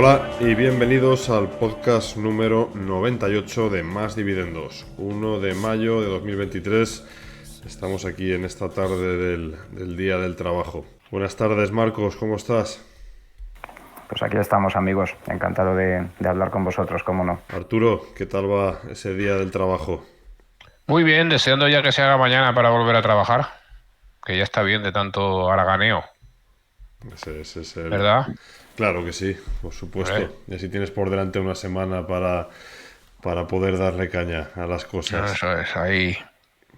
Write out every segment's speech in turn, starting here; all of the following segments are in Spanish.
Hola y bienvenidos al podcast número 98 de Más Dividendos. 1 de mayo de 2023. Estamos aquí en esta tarde del Día del Trabajo. Buenas tardes, Marcos, ¿cómo estás? Pues aquí estamos, amigos. Encantado de hablar con vosotros, cómo no. Arturo, ¿qué tal va ese Día del Trabajo? Muy bien, deseando ya que se haga mañana para volver a trabajar, que ya está bien de tanto haraganeo, Ese es el... ¿verdad? Claro que sí, por supuesto. Hombre, Y así tienes por delante una semana para poder darle caña a las cosas. eso es, ahí.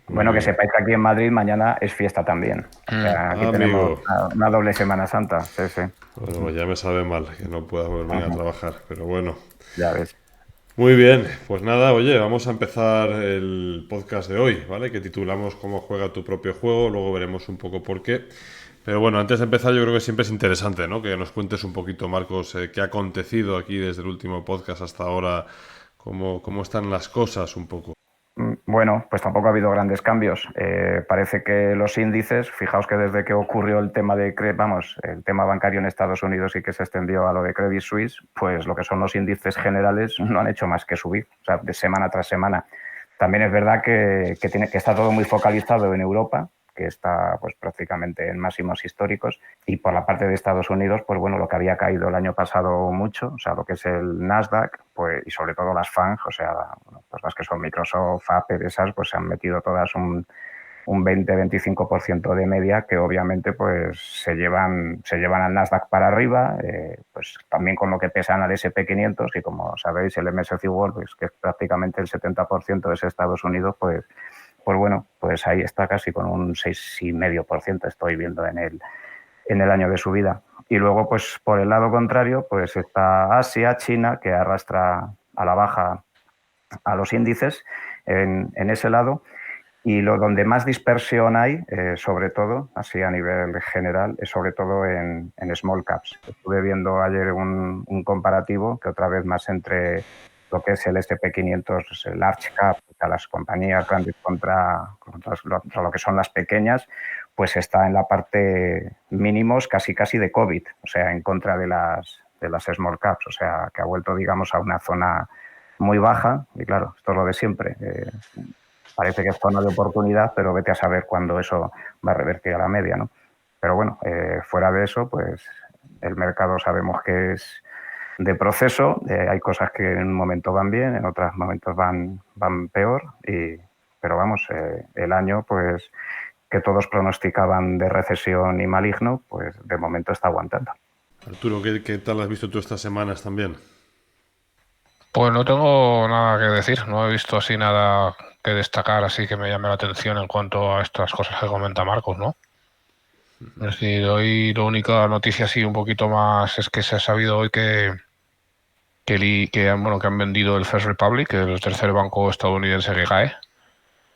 Muy Bueno, que bien. sepáis que aquí en Madrid mañana es fiesta también. O sea, aquí tenemos Amigo, una doble Semana Santa. Sí, sí. bueno, ya me sabe mal que no pueda volver a Ujú. trabajar, pero bueno. Ya ves. Muy bien, pues nada, oye, vamos a empezar el podcast de hoy, ¿vale? Que titulamos Cómo juega tu propio juego, luego veremos un poco por qué. Pero bueno, antes de empezar yo creo que siempre es interesante, ¿no? Que nos cuentes un poquito, Marcos, qué ha acontecido aquí desde el último podcast hasta ahora, cómo están las cosas un poco. Bueno, pues tampoco ha habido grandes cambios. Parece que los índices, fijaos que desde que ocurrió el tema el tema bancario en Estados Unidos y que se extendió a lo de Credit Suisse, pues lo que son los índices generales no han hecho más que subir, o sea, de semana tras semana. También es verdad que está todo muy focalizado en Europa, que está pues prácticamente en máximos históricos, y por la parte de Estados Unidos, pues bueno, lo que había caído el año pasado mucho, o sea, lo que es el Nasdaq, pues, y sobre todo las FANG, o sea, bueno, pues las que son Microsoft, Apple, esas, pues se han metido todas un 20-25% de media, que obviamente pues se llevan al Nasdaq para arriba, pues también con lo que pesan al S&P 500, y como sabéis el MSCI World, pues, que es prácticamente el 70% es Estados Unidos, pues bueno, pues ahí está casi con un 6,5% estoy viendo en el año de subida. Y luego, pues por el lado contrario, pues está Asia, China, que arrastra a la baja a los índices en ese lado. Y donde más dispersión hay, sobre todo, así a nivel general, es sobre todo en small caps. Estuve viendo ayer un comparativo que otra vez más entre lo que es el S&P 500, el large cap, o sea, las compañías grandes contra lo que son las pequeñas, pues está en la parte mínimos casi de COVID, o sea, en contra de las small caps, o sea, que ha vuelto, digamos, a una zona muy baja. Y claro, esto es lo de siempre. Parece que es zona de oportunidad, pero vete a saber cuándo eso va a revertir a la media, ¿no? Pero bueno, fuera de eso, pues el mercado sabemos que es de proceso. Hay cosas que en un momento van bien, en otros momentos van peor. Pero vamos, el año, pues que todos pronosticaban de recesión y maligno, pues de momento está aguantando. Arturo, ¿qué tal has visto tú estas semanas también? Pues no tengo nada que decir, no he visto así nada que destacar, así que me llame la atención en cuanto a estas cosas que comenta Marcos, ¿no? Es decir, hoy la única noticia así un poquito más es que se ha sabido hoy que han vendido el First Republic, el tercer banco estadounidense que cae,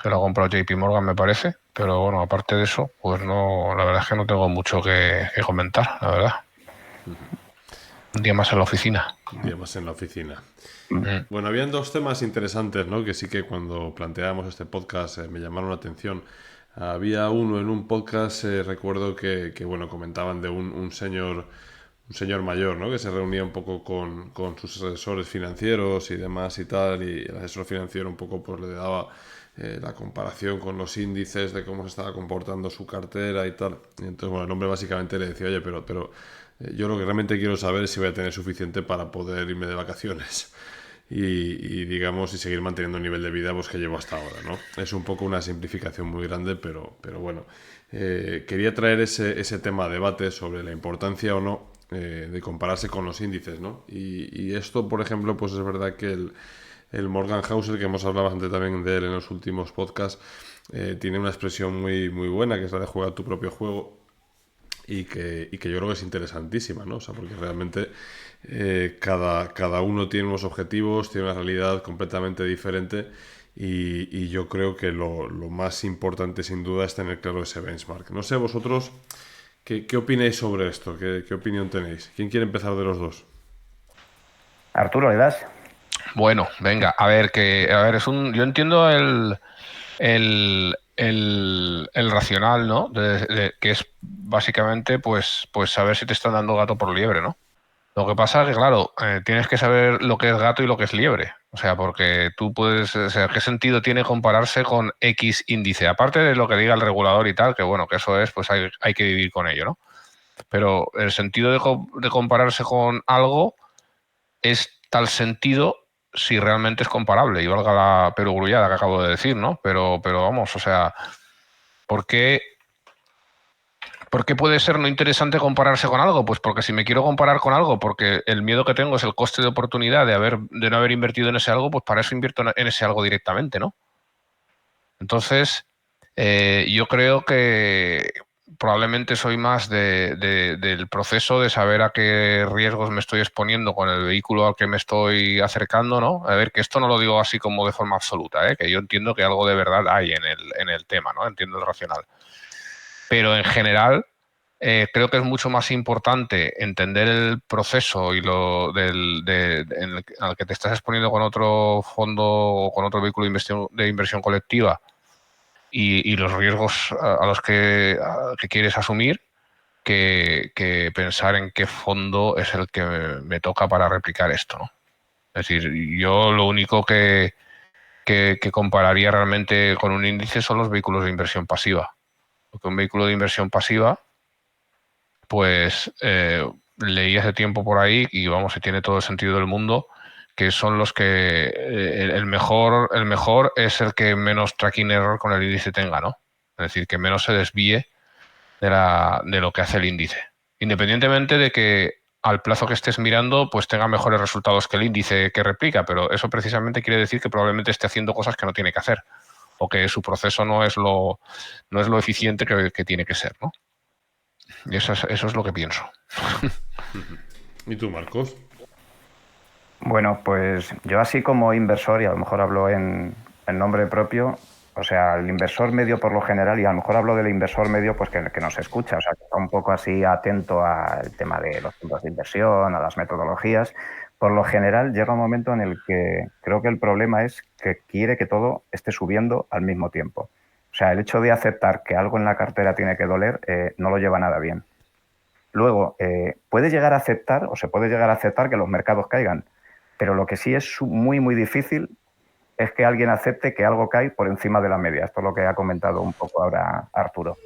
que lo ha comprado JP Morgan, me parece. Pero bueno, aparte de eso, pues no, la verdad es que no tengo mucho que comentar, la verdad. Un día más en la oficina. Un día más en la oficina. Mm. Bueno, habían dos temas interesantes, ¿no? Que sí que cuando planteábamos este podcast me llamaron la atención. Había uno en un podcast, recuerdo que, bueno, comentaban de un señor mayor, ¿no? Que se reunía un poco con sus asesores financieros y demás y tal, y el asesor financiero un poco pues le daba la comparación con los índices de cómo se estaba comportando su cartera y tal. Y entonces, bueno, el hombre básicamente le decía, oye, pero yo lo que realmente quiero saber es si voy a tener suficiente para poder irme de vacaciones digamos, y seguir manteniendo el nivel de vida pues, que llevo hasta ahora, ¿no? Es un poco una simplificación muy grande, pero bueno. Quería traer ese tema a debate sobre la importancia o no de compararse con los índices, ¿no? Y esto, por ejemplo, pues es verdad que el Morgan Housel, que hemos hablado bastante también de él en los últimos podcasts, tiene una expresión muy, muy buena, que es la de jugar tu propio juego, y que yo creo que es interesantísima, ¿no? O sea, porque realmente cada uno tiene unos objetivos, tiene una realidad completamente diferente y yo creo que lo más importante sin duda es tener claro ese benchmark. No sé, vosotros, ¿qué opináis sobre esto? ¿Qué opinión tenéis? ¿Quién quiere empezar de los dos? Arturo, ¿le das? Bueno, venga, yo entiendo el racional, ¿no? Que es básicamente, pues saber si te están dando gato por liebre, ¿no? Lo que pasa es que, claro, tienes que saber lo que es gato y lo que es liebre. O sea, porque tú puedes... O sea, ¿qué sentido tiene compararse con X índice? Aparte de lo que diga el regulador y tal, que bueno, que eso es, pues hay que vivir con ello, ¿no? Pero el sentido de compararse con algo es tal sentido si realmente es comparable, y valga la perogrullada que acabo de decir, ¿no? Pero vamos, o sea, ¿por qué puede ser no interesante compararse con algo? Pues porque si me quiero comparar con algo, porque el miedo que tengo es el coste de oportunidad de no haber invertido en ese algo, pues para eso invierto en ese algo directamente, ¿no? Entonces, yo creo que probablemente soy más del proceso de saber a qué riesgos me estoy exponiendo con el vehículo al que me estoy acercando, ¿no? A ver, que esto no lo digo así como de forma absoluta, ¿eh? Que yo entiendo que algo de verdad hay en el tema, ¿no? Entiendo el racional. Pero en general, creo que es mucho más importante entender el proceso y al que te estás exponiendo con otro fondo o con otro vehículo de inversión colectiva y los riesgos a los que quieres asumir que pensar en qué fondo es el que me toca para replicar esto, ¿no? Es decir, yo lo único que compararía realmente con un índice son los vehículos de inversión pasiva. Porque un vehículo de inversión pasiva, pues leí hace tiempo por ahí y vamos, si tiene todo el sentido del mundo, que son los que el mejor es el que menos tracking error con el índice tenga, ¿no? Es decir, que menos se desvíe de lo que hace el índice. Independientemente de que al plazo que estés mirando, pues tenga mejores resultados que el índice que replica, pero eso precisamente quiere decir que probablemente esté haciendo cosas que no tiene que hacer o que su proceso no es lo eficiente que tiene que ser, ¿no? Y eso es lo que pienso. ¿Y tú, Marcos? Bueno, pues yo así como inversor, y a lo mejor hablo en nombre propio, o sea, el inversor medio por lo general, y a lo mejor hablo del inversor medio pues que nos escucha, o sea, que está un poco así atento al tema de los fondos de inversión, a las metodologías. Por lo general llega un momento en el que creo que el problema es que quiere que todo esté subiendo al mismo tiempo. O sea, el hecho de aceptar que algo en la cartera tiene que doler no lo lleva nada bien. Luego, puede llegar a aceptar, o se puede llegar a aceptar que los mercados caigan, pero lo que sí es muy, muy difícil es que alguien acepte que algo cae por encima de la media. Esto es lo que ha comentado un poco ahora Arturo.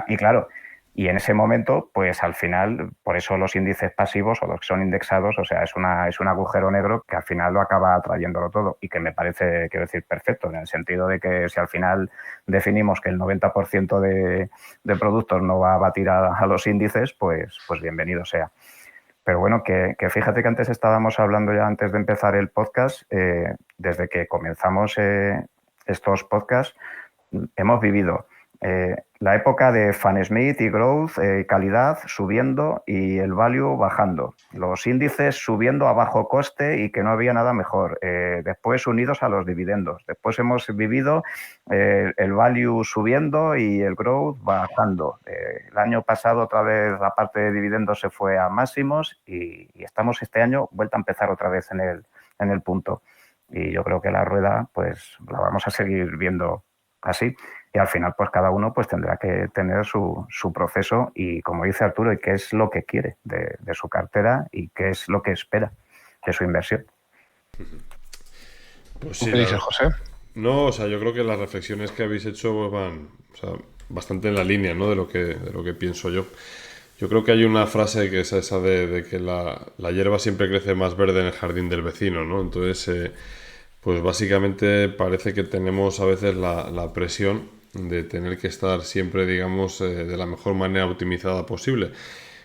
Y claro, y en ese momento, pues al final, por eso los índices pasivos o los que son indexados, o sea, es un agujero negro que al final lo acaba atrayéndolo todo y que me parece, quiero decir, perfecto, en el sentido de que si al final definimos que el 90% de productos no va a batir a los índices, pues bienvenido sea. Pero bueno, que fíjate que antes estábamos hablando ya antes de empezar el podcast, desde que comenzamos estos podcasts, hemos vivido la época de Fan Smith y Growth, calidad subiendo y el value bajando. Los índices subiendo a bajo coste y que no había nada mejor. Después unidos a los dividendos. Después hemos vivido el value subiendo y el growth bajando. El año pasado otra vez la parte de dividendos se fue a máximos y estamos este año vuelta a empezar otra vez en el punto. Y yo creo que la rueda pues la vamos a seguir viendo así. Y al final, pues cada uno pues tendrá que tener su proceso y, como dice Arturo, y qué es lo que quiere de su cartera y qué es lo que espera de su inversión. Pues ¿Tú sí, qué dices, José? No, o sea, yo creo que las reflexiones que habéis hecho pues, van, o sea, bastante en la línea, ¿no? de lo que pienso yo. Yo creo que hay una frase que es esa de que la hierba siempre crece más verde en el jardín del vecino, ¿no? Entonces, pues básicamente parece que tenemos a veces la presión de tener que estar siempre, digamos, de la mejor manera optimizada posible,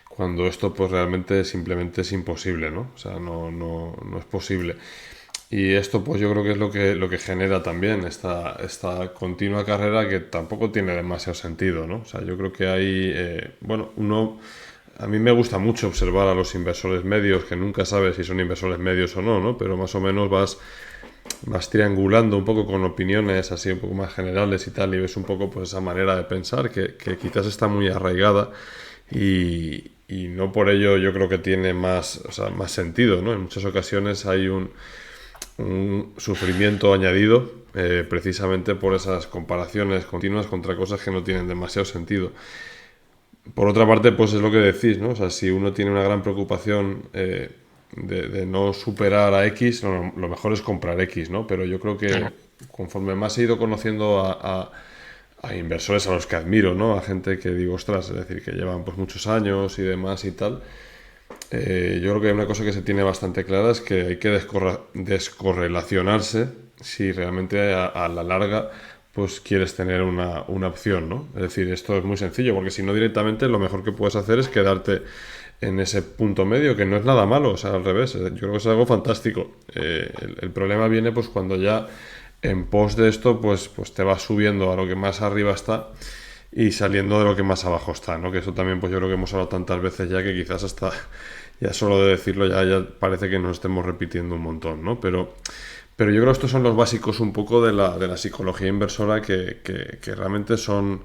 cuando esto pues realmente simplemente es imposible, ¿no? O sea, no es posible. Y esto pues yo creo que es lo que genera también esta continua carrera que tampoco tiene demasiado sentido, ¿no? O sea, yo creo que hay, bueno, a mí me gusta mucho observar a los inversores medios, que nunca sabes si son inversores medios o no, ¿no? Pero más o menos vas triangulando un poco con opiniones así un poco más generales y tal, y ves un poco pues esa manera de pensar que quizás está muy arraigada y no por ello yo creo que tiene más, o sea, más sentido, ¿no? En muchas ocasiones hay un sufrimiento añadido precisamente por esas comparaciones continuas contra cosas que no tienen demasiado sentido. por otra parte, pues es lo que decís, ¿no? O sea, si uno tiene una gran preocupación de no superar a X, lo mejor es comprar X, ¿no? Pero yo creo que conforme más he ido conociendo a inversores a los que admiro, ¿no? A gente que digo, ostras, es decir, que llevan pues muchos años y demás y tal. Yo creo que hay una cosa que se tiene bastante clara, es que hay que descorrelacionarse si realmente a la larga pues quieres tener una opción, ¿no? Es decir, esto es muy sencillo, porque si no directamente lo mejor que puedes hacer es quedarte en ese punto medio, que no es nada malo, o sea, al revés, yo creo que es algo fantástico. El problema viene pues cuando ya en pos de esto pues te vas subiendo a lo que más arriba está y saliendo de lo que más abajo está, ¿no? Que eso también pues yo creo que hemos hablado tantas veces ya que quizás hasta ya solo de decirlo ya parece que nos estemos repitiendo un montón, ¿no? Pero yo creo que estos son los básicos un poco de la psicología inversora que realmente son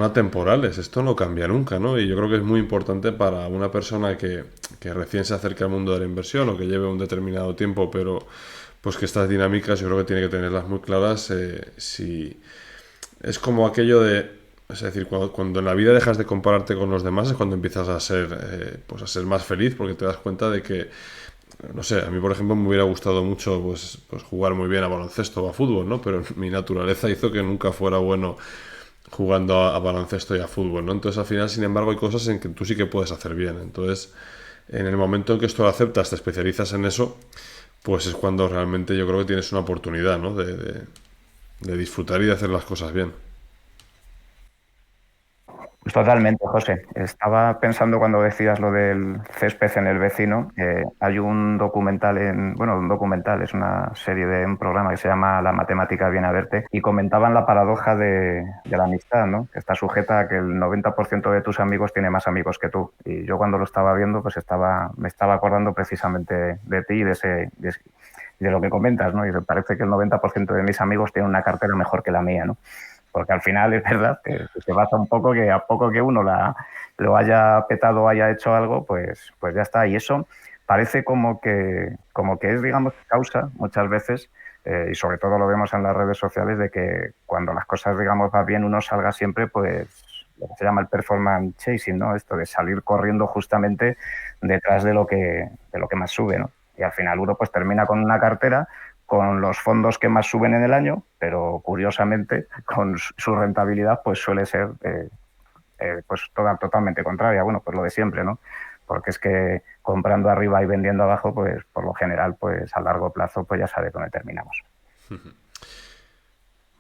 atemporales. Esto no cambia nunca, ¿no? Y yo creo que es muy importante para una persona que recién se acerca al mundo de la inversión o que lleve un determinado tiempo, pero pues que estas dinámicas yo creo que tiene que tenerlas muy claras. Si es como aquello de, es decir, cuando en la vida dejas de compararte con los demás es cuando empiezas pues a ser más feliz porque te das cuenta de que, no sé, a mí por ejemplo me hubiera gustado mucho pues jugar muy bien a baloncesto o a fútbol, ¿no? Pero mi naturaleza hizo que nunca fuera bueno jugando a baloncesto y a fútbol, ¿no? Entonces al final, sin embargo, hay cosas en que tú sí que puedes hacer bien. Entonces, en el momento en que esto lo aceptas, te especializas en eso, pues es cuando realmente yo creo que tienes una oportunidad, ¿no? De disfrutar y de hacer las cosas bien. Pues totalmente, José. Estaba pensando cuando decías lo del césped en el vecino. Hay un documental un documental, es una serie de un programa que se llama La matemática viene a verte y comentaban la paradoja de la amistad, ¿no? Que está sujeta a que el 90% de tus amigos tiene más amigos que tú. Y yo cuando lo estaba viendo, pues me estaba acordando precisamente de ti y de lo que comentas, ¿no? Y me parece que el 90% de mis amigos tienen una cartera mejor que la mía, ¿no? Porque al final es verdad que se basa un poco que a poco que uno lo haya petado o haya hecho algo, pues ya está. Y eso parece como que es, digamos, causa muchas veces, y sobre todo lo vemos en las redes sociales, de que cuando las cosas, digamos, va bien, uno salga siempre, pues lo que se llama el performance chasing, ¿no? Esto de salir corriendo justamente detrás de lo que más sube, ¿no? Y al final uno pues termina con una cartera con los fondos que más suben en el año, pero curiosamente con su rentabilidad pues suele ser pues totalmente contraria. Bueno, pues lo de siempre, ¿no? Porque es que comprando arriba y vendiendo abajo, pues por lo general, pues a largo plazo, pues ya sabe dónde terminamos.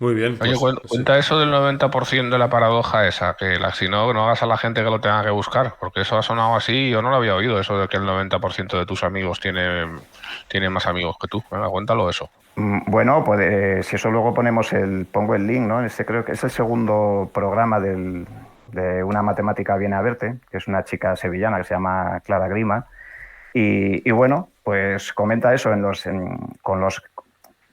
Muy bien, Oye, pues sí. cuenta eso del 90% de la paradoja esa, que si no, no hagas a la gente que lo tenga que buscar, porque eso ha sonado así y yo no lo había oído, eso de que el 90% de tus amigos tiene más amigos que tú. Venga, cuéntalo eso. Bueno, pues si eso luego pongo el link, ¿no? Creo que es el segundo programa de Una matemática viene a verte, que es una chica sevillana que se llama Clara Grima. Y bueno, pues comenta eso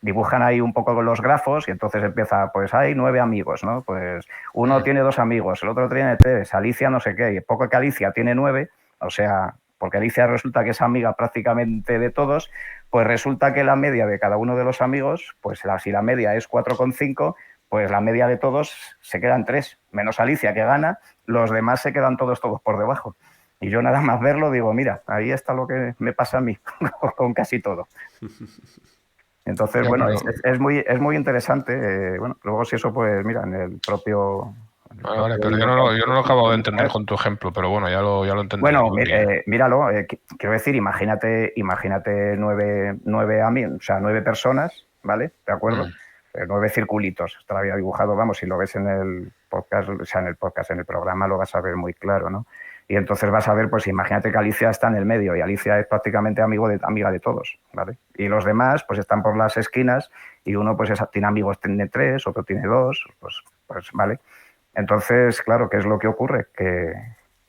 dibujan ahí un poco con los grafos y entonces empieza, pues hay 9 amigos, ¿no? Pues uno tiene 2 amigos, el otro tiene 3, Alicia no sé qué, y poco que Alicia tiene 9, o sea, porque Alicia resulta que es amiga prácticamente de todos, pues resulta que la media de cada uno de los amigos, pues si la media es 4,5, pues la media de todos se quedan 3, menos Alicia que gana, los demás se quedan todos por debajo. Y yo nada más verlo digo, mira, ahí está lo que me pasa a mí con casi todo. Entonces, Ya, bueno, pero, es muy interesante. Bueno, luego si eso, pues mira, en el propio... vale, pero yo no lo acabo de entender con tu ejemplo, pero bueno, ya lo entenderé Bueno, algún día. míralo, quiero decir, imagínate 9 personas, ¿vale? ¿De acuerdo? Mm. 9 circulitos. Esto lo había dibujado, vamos, si lo ves en el podcast, o sea, en el programa lo vas a ver muy claro, ¿no? Y entonces vas a ver, pues imagínate que Alicia está en el medio y Alicia es prácticamente amiga de todos, ¿vale? Y los demás, pues están por las esquinas y uno, pues tiene amigos, tiene 3, otro tiene 2, pues ¿vale? Entonces, claro, ¿qué es lo que ocurre? Que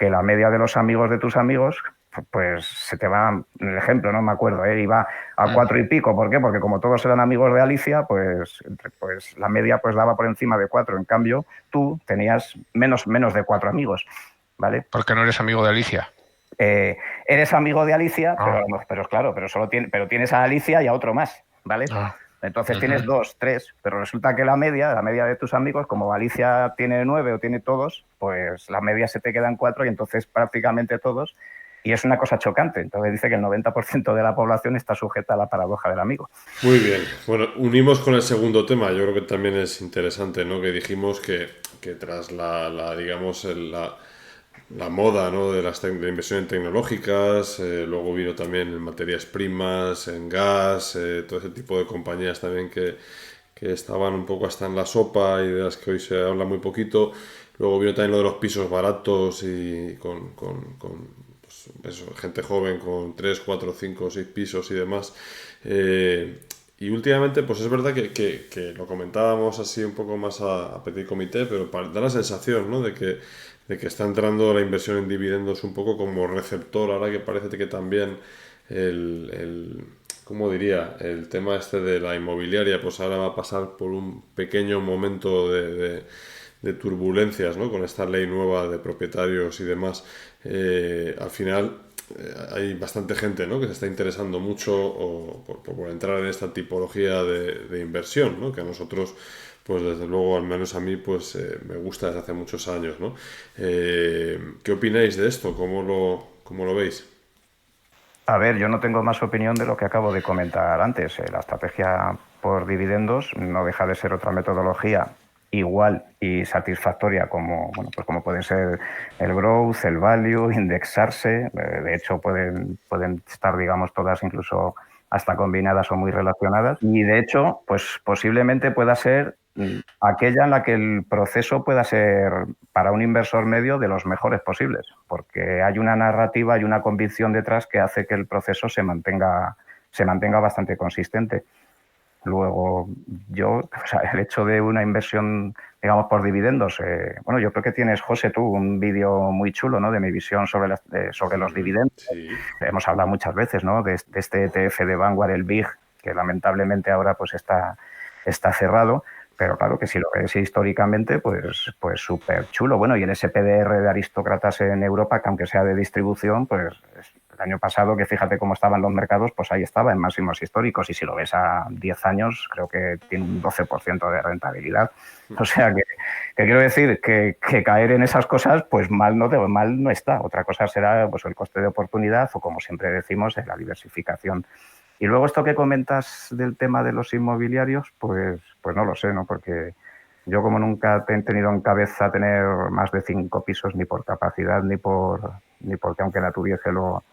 la media de los amigos de tus amigos, pues se te va, en el ejemplo, no me acuerdo, iba a 4 y pico. ¿Por qué? Porque como todos eran amigos de Alicia, pues la media pues daba por encima de 4. En cambio, tú tenías menos de 4 amigos, ¿vale? ¿Por qué no eres amigo de Alicia? Eres amigo de Alicia, Ah, pero claro, pero tienes a Alicia y a otro más, ¿vale? ah. Entonces tienes 2, 3, pero resulta que la media de tus amigos, como Alicia tiene 9 o tiene todos, pues la media se te queda en 4 y entonces prácticamente todos. Y es una cosa chocante. Entonces dice que el 90% de la población está sujeta a la paradoja del amigo. Muy bien. Bueno, unimos con el segundo tema. Yo creo que también es interesante, ¿no? Que dijimos que tras digamos, la moda, ¿no? De de inversión en tecnológicas, luego vino también en materias primas, en gas, todo ese tipo de compañías también que estaban un poco hasta en la sopa y de las que hoy se habla muy poquito. Luego vino también lo de los pisos baratos y pues eso, gente joven con 3 4 5 6 pisos y demás. Y últimamente, pues es verdad que lo comentábamos así un poco más a petit comité, pero da la sensación, ¿no? de que está entrando la inversión en dividendos un poco como receptor, ahora que parece que también ¿cómo diría? El tema este de la inmobiliaria, pues ahora va a pasar por un pequeño momento de turbulencias, ¿no? Con esta ley nueva de propietarios y demás. Al final hay bastante gente, ¿no? Que se está interesando mucho por entrar en esta tipología de inversión, ¿no? Que a nosotros, pues desde luego, al menos a mí, pues me gusta desde hace muchos años, ¿no? ¿Qué opináis de esto? ¿Cómo lo veis? A ver, yo no tengo más opinión de lo que acabo de comentar antes. La estrategia por dividendos no deja de ser otra metodología igual y satisfactoria como, bueno, pues como pueden ser el growth, el value, indexarse. De hecho, pueden estar, digamos, todas incluso hasta combinadas o muy relacionadas. Y de hecho, pues posiblemente pueda ser aquella en la que el proceso pueda ser para un inversor medio de los mejores posibles, porque hay una narrativa y una convicción detrás que hace que el proceso se mantenga bastante consistente. Luego, o sea, el hecho de una inversión, digamos, por dividendos, bueno, yo creo que tienes, José, tú, un vídeo muy chulo, ¿no? De mi visión sobre los dividendos. Sí. Hemos hablado muchas veces, ¿no? De este ETF de Vanguard, el BIG, que lamentablemente ahora pues está cerrado. Pero claro que si lo ves históricamente, pues súper chulo. Bueno, y el SPDR de aristócratas en Europa, que aunque sea de distribución, pues el año pasado, que fíjate cómo estaban los mercados, pues ahí estaba en máximos históricos. Y si lo ves a 10 años, creo que tiene un 12% de rentabilidad. O sea que quiero decir que caer en esas cosas, pues mal no está. Otra cosa será pues el coste de oportunidad o, como siempre decimos, la diversificación. Y luego esto que comentas del tema de los inmobiliarios, pues no lo sé, ¿no? Porque yo, como nunca he tenido en cabeza tener más de 5 pisos, ni por capacidad, ni porque aunque la tuviese lo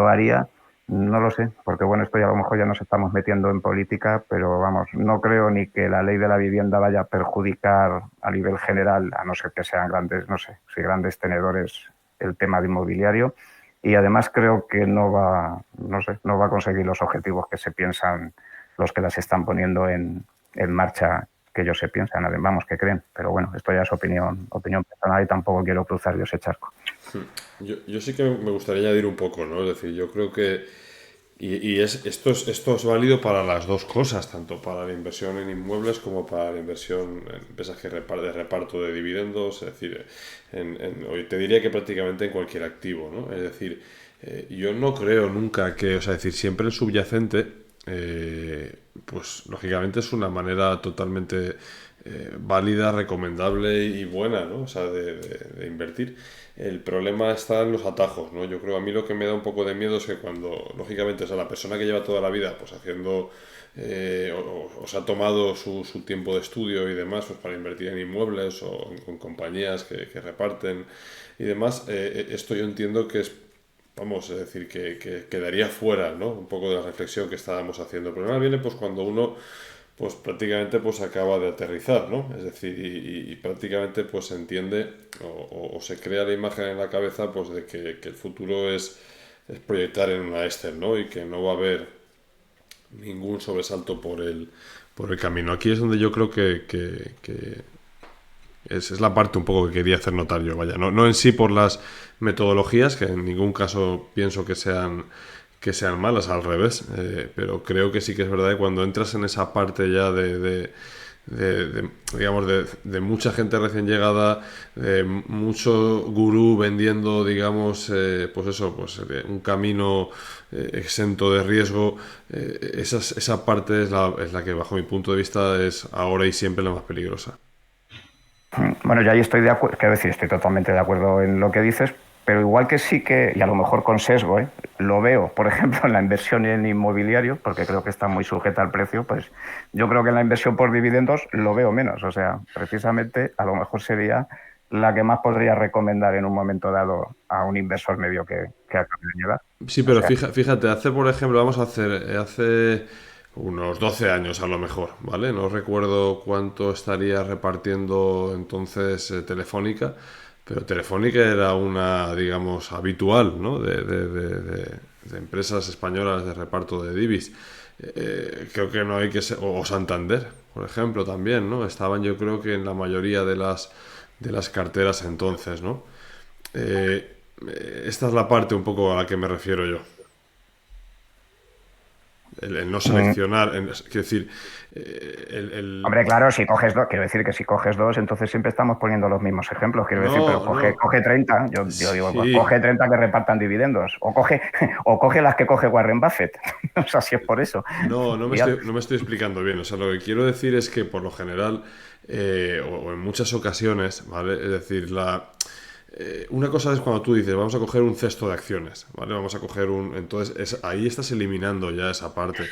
haría, no lo sé. Porque bueno, esto ya a lo mejor ya nos estamos metiendo en política, pero vamos, no creo ni que la ley de la vivienda vaya a perjudicar a nivel general, a no ser que sean grandes, no sé, si grandes tenedores, el tema de inmobiliario. Y además creo que no va a conseguir los objetivos que se piensan los que las están poniendo en marcha, que ellos se piensan, vamos, que creen. Pero bueno, esto ya es opinión personal y tampoco quiero cruzar yo ese charco. Yo sí que me gustaría añadir un poco, ¿no? Es decir, yo creo que esto es válido para las dos cosas, tanto para la inversión en inmuebles como para la inversión en empresas de reparto de dividendos, es decir, hoy te diría que prácticamente en cualquier activo, ¿no? Es decir, yo no creo nunca que, o sea, es decir, siempre el subyacente, pues lógicamente es una manera totalmente válida, recomendable y buena, ¿no? O sea, de invertir. El problema está en los atajos, ¿no? Yo creo, a mí lo que me da un poco de miedo es que cuando, lógicamente, o sea, la persona que lleva toda la vida pues haciendo, o se ha tomado su tiempo de estudio y demás, pues para invertir en inmuebles o en compañías que reparten y demás, esto yo entiendo que es, vamos, es decir, que quedaría fuera, ¿no? Un poco de la reflexión que estábamos haciendo. El problema viene pues cuando uno pues prácticamente pues acaba de aterrizar, ¿no? Es decir, y prácticamente pues se entiende o se crea la imagen en la cabeza pues de que el futuro es proyectar en una Excel, ¿no? Y que no va a haber ningún sobresalto por el camino. Aquí es donde yo creo que es la parte un poco que quería hacer notar yo, vaya. No en sí por las metodologías, que en ningún caso pienso que sean malas, al revés, pero creo que sí que es verdad que cuando entras en esa parte ya de digamos, de mucha gente recién llegada, de mucho gurú vendiendo, digamos, pues eso, pues un camino exento de riesgo. Esa parte es la que, bajo mi punto de vista, es ahora y siempre la más peligrosa. Bueno, yo ahí estoy de acuerdo, quiero decir, estoy totalmente de acuerdo en lo que dices, pero igual que sí que, y a lo mejor con sesgo, lo veo, por ejemplo, en la inversión en inmobiliario, porque creo que está muy sujeta al precio, pues yo creo que en la inversión por dividendos lo veo menos. O sea, precisamente a lo mejor sería la que más podría recomendar en un momento dado a un inversor medio que acaba de llegar. Sí, O pero sea, fíjate, por ejemplo, vamos a hacer, hace unos 12 años a lo mejor, ¿vale? No recuerdo cuánto estaría repartiendo entonces Telefónica, pero Telefónica era una, digamos, habitual, ¿no? De empresas españolas de reparto de divis. Creo que no hay que ser, o Santander, por ejemplo, también, ¿no? Estaban yo creo que en la mayoría de las carteras entonces, ¿no? Esta es la parte un poco a la que me refiero yo. El no mm, seleccionar, quiero decir, hombre, claro, si coges dos, quiero decir que si coges dos, entonces siempre estamos poniendo los mismos ejemplos, quiero decir, pero no, no, coge 30, yo digo, pues sí, coge 30 que repartan dividendos, o coge las que coge Warren Buffett, o sea, si es por eso. no, Y ya- no me estoy explicando bien. O sea, lo que quiero decir es que por lo general, o en muchas ocasiones, ¿vale? Es decir, una cosa es cuando tú dices, vamos a coger un cesto de acciones, ¿vale? Vamos a coger un... Entonces, ahí estás eliminando ya esa parte.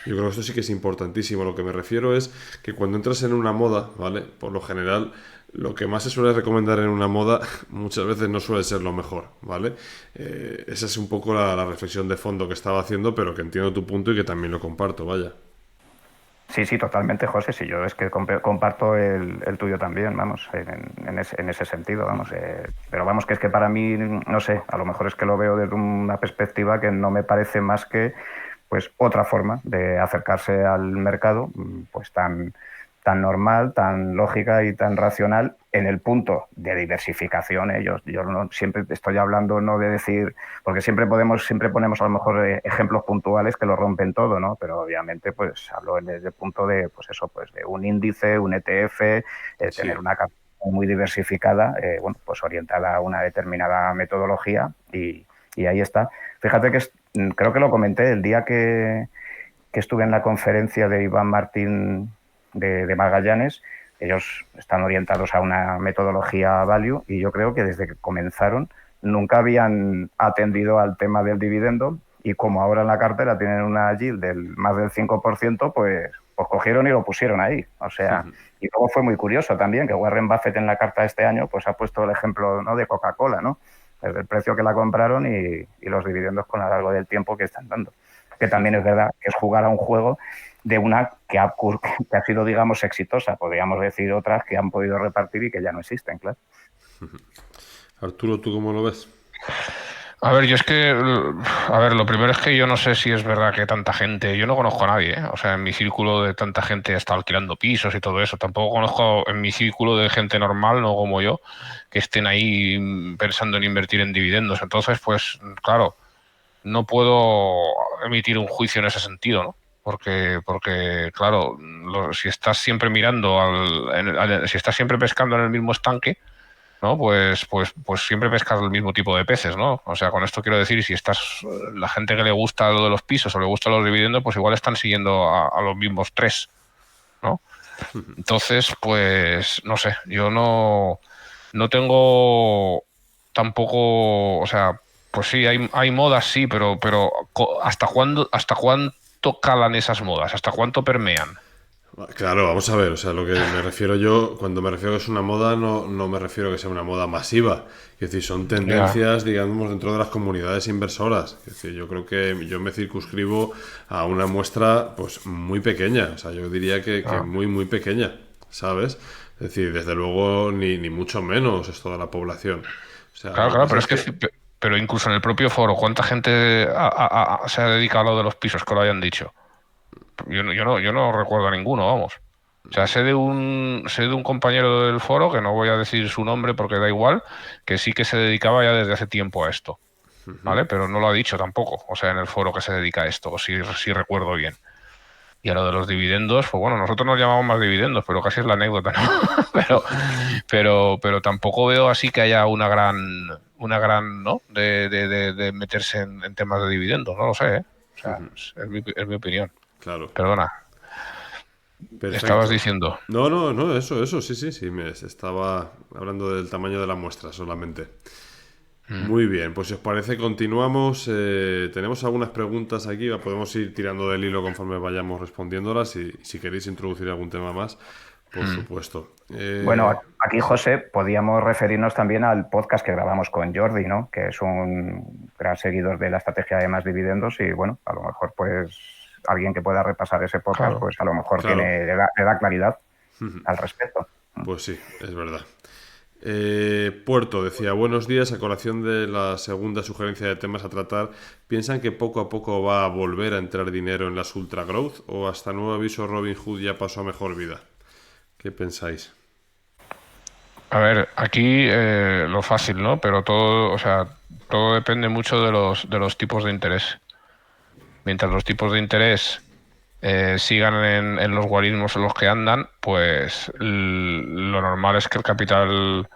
Yo creo que esto sí que es importantísimo. Lo que me refiero es que cuando entras en una moda, ¿vale? Por lo general, lo que más se suele recomendar en una moda muchas veces no suele ser lo mejor, ¿vale? Esa es un poco la reflexión de fondo que estaba haciendo, pero que entiendo tu punto y que también lo comparto, vaya. Sí, sí, totalmente, José, sí, yo es que comparto el tuyo también, vamos, en ese sentido, vamos, pero vamos, que es que para mí, no sé, a lo mejor es que lo veo desde una perspectiva que no me parece más que pues otra forma de acercarse al mercado, pues tan normal, tan lógica y tan racional en el punto de diversificación. Yo no, siempre estoy hablando no de decir, porque siempre ponemos a lo mejor ejemplos puntuales que lo rompen todo, ¿no? Pero obviamente pues hablo desde el punto de, pues eso, pues de un índice, un ETF, tener Sí. una cartera muy diversificada, bueno, pues orientada a una determinada metodología y ahí está. Fíjate que creo que lo comenté el día que estuve en la conferencia de Iván Martín de Magallanes. Ellos están orientados a una metodología value y yo creo que desde que comenzaron nunca habían atendido al tema del dividendo y como ahora en la cartera tienen una yield del más del 5%, pues cogieron y lo pusieron ahí. O sea, y luego fue muy curioso también que Warren Buffett en la carta de este año pues ha puesto el ejemplo, ¿no?, de Coca-Cola, ¿no? Desde el precio que la compraron y los dividendos con a lo largo del tiempo que están dando. Que también es verdad que es jugar a un juego de una que ha sido, digamos, exitosa. Podríamos decir otras que han podido repartir y que ya no existen, claro. Arturo, ¿tú cómo lo ves? A ver, yo es que, a ver, lo primero es que yo no sé si es verdad que tanta gente, yo no conozco a nadie, ¿eh? O sea, en mi círculo de tanta gente está alquilando pisos y todo eso. Tampoco conozco en mi círculo de gente normal, no como yo, que estén ahí pensando en invertir en dividendos. Entonces, pues, claro, no puedo emitir un juicio en ese sentido, ¿no? Porque claro, si estás siempre mirando si estás siempre pescando en el mismo estanque, ¿no? Pues siempre pescas el mismo tipo de peces, ¿no? O sea, con esto quiero decir, si estás, la gente que le gusta lo de los pisos o le gusta los dividendos, pues igual están siguiendo a los mismos tres, ¿no? Entonces, pues, no sé, yo no tengo tampoco, o sea, pues sí, hay modas, sí, pero hasta cuánto calan esas modas? ¿Hasta cuánto permean? Claro, vamos a ver, o sea, lo que me refiero yo, cuando me refiero que es una moda, no me refiero a que sea una moda masiva. Es decir, son Ya, tendencias, digamos, dentro de las comunidades inversoras. Es decir, yo creo que yo me circunscribo a una muestra, pues, muy pequeña. O sea, yo diría que ya. muy, muy pequeña, ¿sabes? Es decir, desde luego, ni mucho menos es toda la población. O sea, Claro, lo que claro, pasa pero es es que, que pero incluso en el propio foro, ¿cuánta gente se ha dedicado a lo de los pisos que lo hayan dicho? Yo no recuerdo a ninguno, vamos. O sea, sé de un compañero del foro, que no voy a decir su nombre porque da igual, que sí que se dedicaba ya desde hace tiempo a esto, ¿vale? Pero no lo ha dicho tampoco, o sea, en el foro que se dedica a esto, si recuerdo bien. Y a lo de los dividendos, pues bueno, nosotros nos llamamos más dividendos, pero casi es la anécdota, ¿no? Pero, pero tampoco veo así que haya una gran, ¿no? De meterse en temas de dividendos, no lo sé, ¿eh? O sea, es mi opinión. Claro. Perdona, estabas Perfecto. diciendo. No, eso, sí, me estaba hablando del tamaño de la muestra solamente. Mm. Muy bien, pues si os parece continuamos. Tenemos algunas preguntas aquí, podemos ir tirando del hilo conforme vayamos respondiéndolas y si queréis introducir algún tema más, por Mm. supuesto. Bueno, aquí, José, podíamos referirnos también al podcast que grabamos con Jordi, ¿no? Que es un gran seguidor de la estrategia de más dividendos y, bueno, a lo mejor, pues, alguien que pueda repasar ese podcast, Claro. pues, a lo mejor Claro, le da claridad al respecto. pues sí, es verdad. Puerto decía, buenos días, a colación de la segunda sugerencia de temas a tratar, ¿piensan que poco a poco va a volver a entrar dinero en las ultra growth o hasta nuevo aviso Robin Hood ya pasó a mejor vida? ¿Qué pensáis? A ver, aquí lo fácil, ¿no? Pero todo, o sea, todo depende mucho de los tipos de interés. Mientras los tipos de interés sigan en los guarismos en los que andan, pues lo normal es que el capital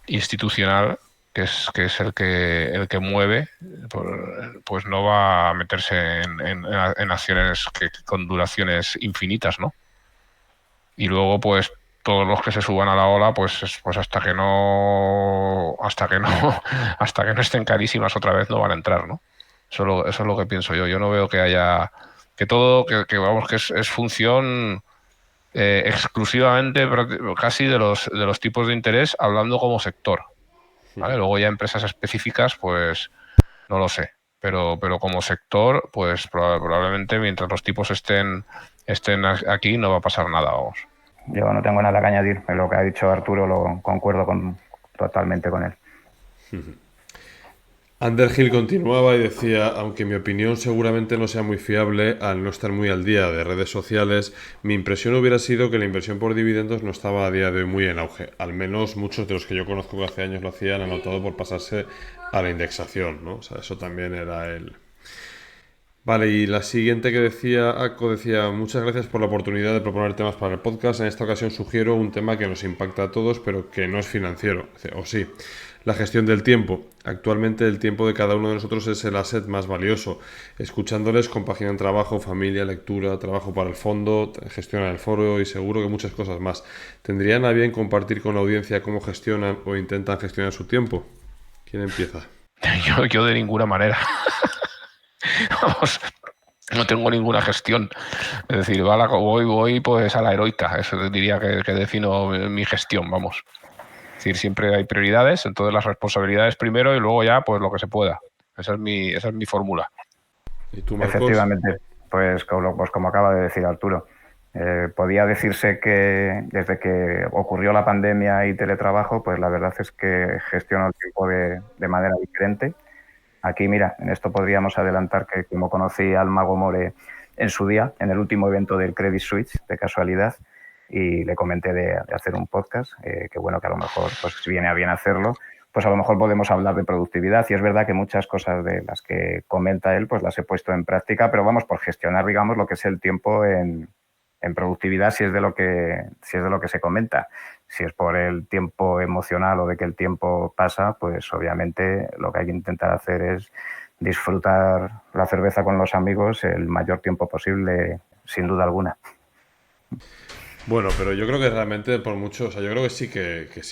institucional, que es el que mueve, pues no va a meterse en acciones con duraciones infinitas, ¿no? Y luego, pues todos los que se suban a la ola, pues hasta que no hasta que no estén carísimas otra vez no van a entrar, ¿no? Eso es lo que pienso yo. Yo no veo que haya que todo que vamos que es función exclusivamente casi de los tipos de interés, hablando como sector, ¿vale? Luego ya empresas específicas, pues no lo sé, pero como sector, pues probablemente mientras los tipos estén aquí no va a pasar nada, vamos. Yo no tengo nada que añadir. En lo que ha dicho Arturo lo concuerdo totalmente con él. Underhill continuaba y decía, aunque mi opinión seguramente no sea muy fiable al no estar muy al día de redes sociales, mi impresión hubiera sido que la inversión por dividendos no estaba a día de hoy muy en auge. Al menos muchos de los que yo conozco que hace años lo hacían han optado por pasarse a la indexación, ¿no? O sea, eso también era el... Vale, y la siguiente que decía, Aco decía, muchas gracias por la oportunidad de proponer temas para el podcast. En esta ocasión sugiero un tema que nos impacta a todos, pero que no es financiero. O sí, la gestión del tiempo. Actualmente el tiempo de cada uno de nosotros es el asset más valioso. Escuchándoles compaginan trabajo, familia, lectura, trabajo para el fondo, gestionan el foro y seguro que muchas cosas más. ¿Tendrían a bien compartir con la audiencia cómo gestionan o intentan gestionar su tiempo? ¿Quién empieza? Yo de ninguna manera. Vamos, no tengo ninguna gestión. Es decir, voy pues a la heroica. Eso diría que defino mi gestión, vamos. Es decir, siempre hay prioridades, entonces las responsabilidades primero y luego ya pues lo que se pueda. Esa es mi fórmula. ¿Y tú, Marcos? Efectivamente, pues como acaba de decir Arturo, podía decirse que desde que ocurrió la pandemia y teletrabajo, pues la verdad es que gestiono el tiempo de manera diferente. Aquí, mira, en esto podríamos adelantar que como conocí al Mago More en su día, en el último evento del Credit Suisse, de casualidad, y le comenté de hacer un podcast, que bueno, que a lo mejor pues viene a bien hacerlo, pues a lo mejor podemos hablar de productividad y es verdad que muchas cosas de las que comenta él pues las he puesto en práctica, pero vamos por gestionar, digamos, lo que es el tiempo en productividad si es de lo que se comenta. Si es por el tiempo emocional o de que el tiempo pasa, pues obviamente lo que hay que intentar hacer es disfrutar la cerveza con los amigos el mayor tiempo posible, sin duda alguna. Bueno, pero yo creo que realmente por mucho, o sea, yo creo que sí